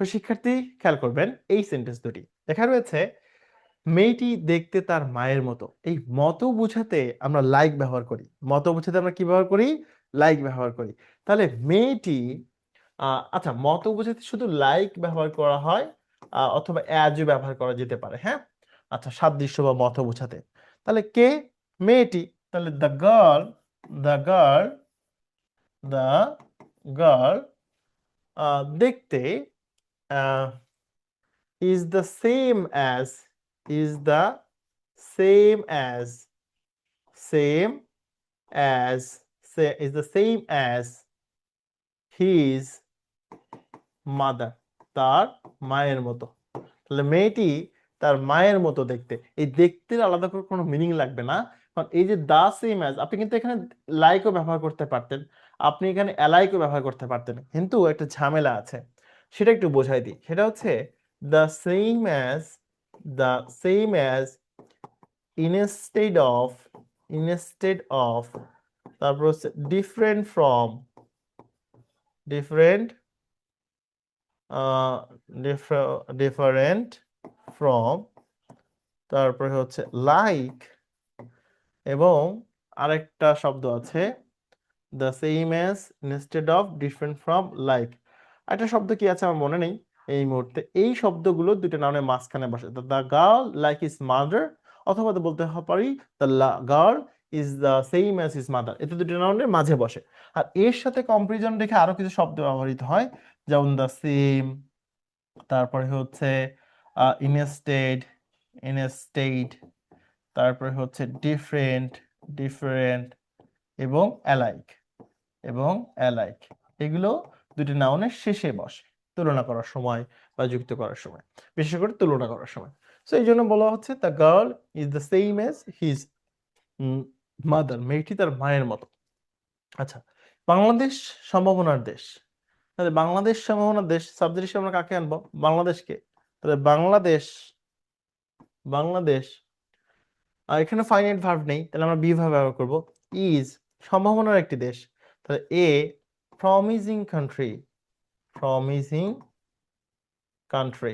তো শিক্ষার্থী খেয়াল করবেন এই সেন্টেন্স দুটি লেখা রয়েছে মেয়েটি দেখতে তার মায়ের মতো। এই মতো বোঝাতে আমরা লাইক ব্যবহার করি। মতো বোঝাতে আমরা কি ব্যবহার করি? লাইক ব্যবহার করি। তাহলে মেয়েটি আচ্ছা, মতো বোঝাতে শুধু লাইক ব্যবহার করা হয় অথবা অ্যাজও ব্যবহার করা যেতে পারে। হ্যাঁ, আচ্ছা, সাদৃশ্য বা মতো বোঝাতে। তাহলে কে? মেয়েটি। তাহলে দ্য গার্ল দেখতে is the same as is the same as same as say is the same as his mother, তার মায়ের মতো। তাহলে মেয়েটি তার মায়ের মতো দেখতে, এই দেখতে আলাদা করে কোনো মিনিং লাগবে না, কারণ এই যে দা সেম অ্যাজ, আপনি কিন্তু এখানে লাইকও ব্যবহার করতে পারতেন, আপনি এখানে অ্যালাইকও ব্যবহার করতে পারতেন, কিন্তু একটা ঝামেলা আছে, সেটা একটু বোঝাই দিই। সেটা হচ্ছে the same as, the same as instead of তারপর হচ্ছে different from, different different from, তারপরে হচ্ছে লাইক, এবং আরেকটা শব্দ আছে the same as instead of different from like. একটা শব্দ কি আছে আমার মনে নেই এই মুহূর্তে। এই শব্দগুলো দুটো নাউনের মাঝখানে বসে। The girl like is mother, অথবা বলতে পারি the girl is the same as his mother. এতে দুটো নাউনের মাঝে বসে। আর এর সাথে কম্পারিজন রেখে আরো কিছু শব্দ ব্যবহৃত হয়, যেমন দ্য সেম, তারপরে হচ্ছে ইনস্টেড, ইনস্টেড, তারপরে হচ্ছে ডিফারেন্ট, ডিফারেন্ট, এবং অ্যালাইক, এবং অ্যালাইক। এগুলো দুটি নাউনের শেষে বসে তুলনা করার সময় বা যুক্ত করার সময়, বিশেষ করে তুলনা করার সময়। সো এই জন্য বলা হচ্ছে the girl is the same age his mother, মেয়েটি তার মায়ের মতো। আচ্ছা, বাংলাদেশ সম্ভাবনার দেশ। তাহলে বাংলাদেশ সম্ভাবনার দেশ সাবজেক্ট হিসেবে আমরা কাকে আনবো? বাংলাদেশকে। তাহলে বাংলাদেশ, বাংলাদেশ এখানে ফাইনাইট ভার্ব নেই, তাহলে আমরা বি ভার্ব ব্যবহার করব। ইজ সম্ভাবনার একটি দেশ, তাহলে এ প্রমিজিং কান্ট্রি, প্রমিজিং কান্ট্রি,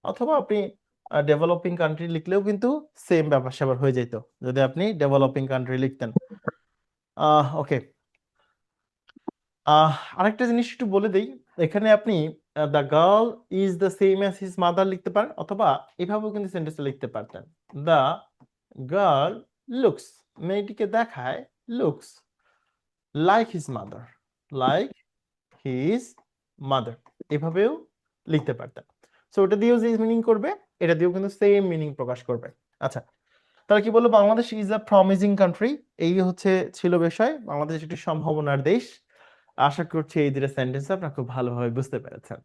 অথবা আপনি ডেভেলপিং কান্ট্রি লিখলেও কিন্তু সেম ব্যাপার স্যাপার হয়ে যেত যদি আপনি ডেভেলপিং কান্ট্রি লিখতেন। ওকে, আরেকটা জিনিস একটু বলে দেই, এখানে আপনি the girl is the same as his mother লিখতে পারেন, অথবা এভাবেও কিন্তু সেন্টেন্সটা লিখতে পারতেন দ্য গার্ল লুকস, মেয়েটিকে দেখায়, looks like his mother, like his mother, এভাবেও লিখতে পারতেন। সো ওটা দিয়েও যে মিনিং করবে, এটা দিয়েও কিন্তু সেম মিনিং প্রকাশ করবে। আচ্ছা, তাহলে কি বলবো? Bangladesh is a promising country, এই হচ্ছে ছিল বিষয়। বাংলাদেশ একটি সম্ভাবনার দেশ। আশা করছি এই দুটো সেন্টেন্স আপনারা খুব ভালোভাবে বুঝতে পেরেছেন।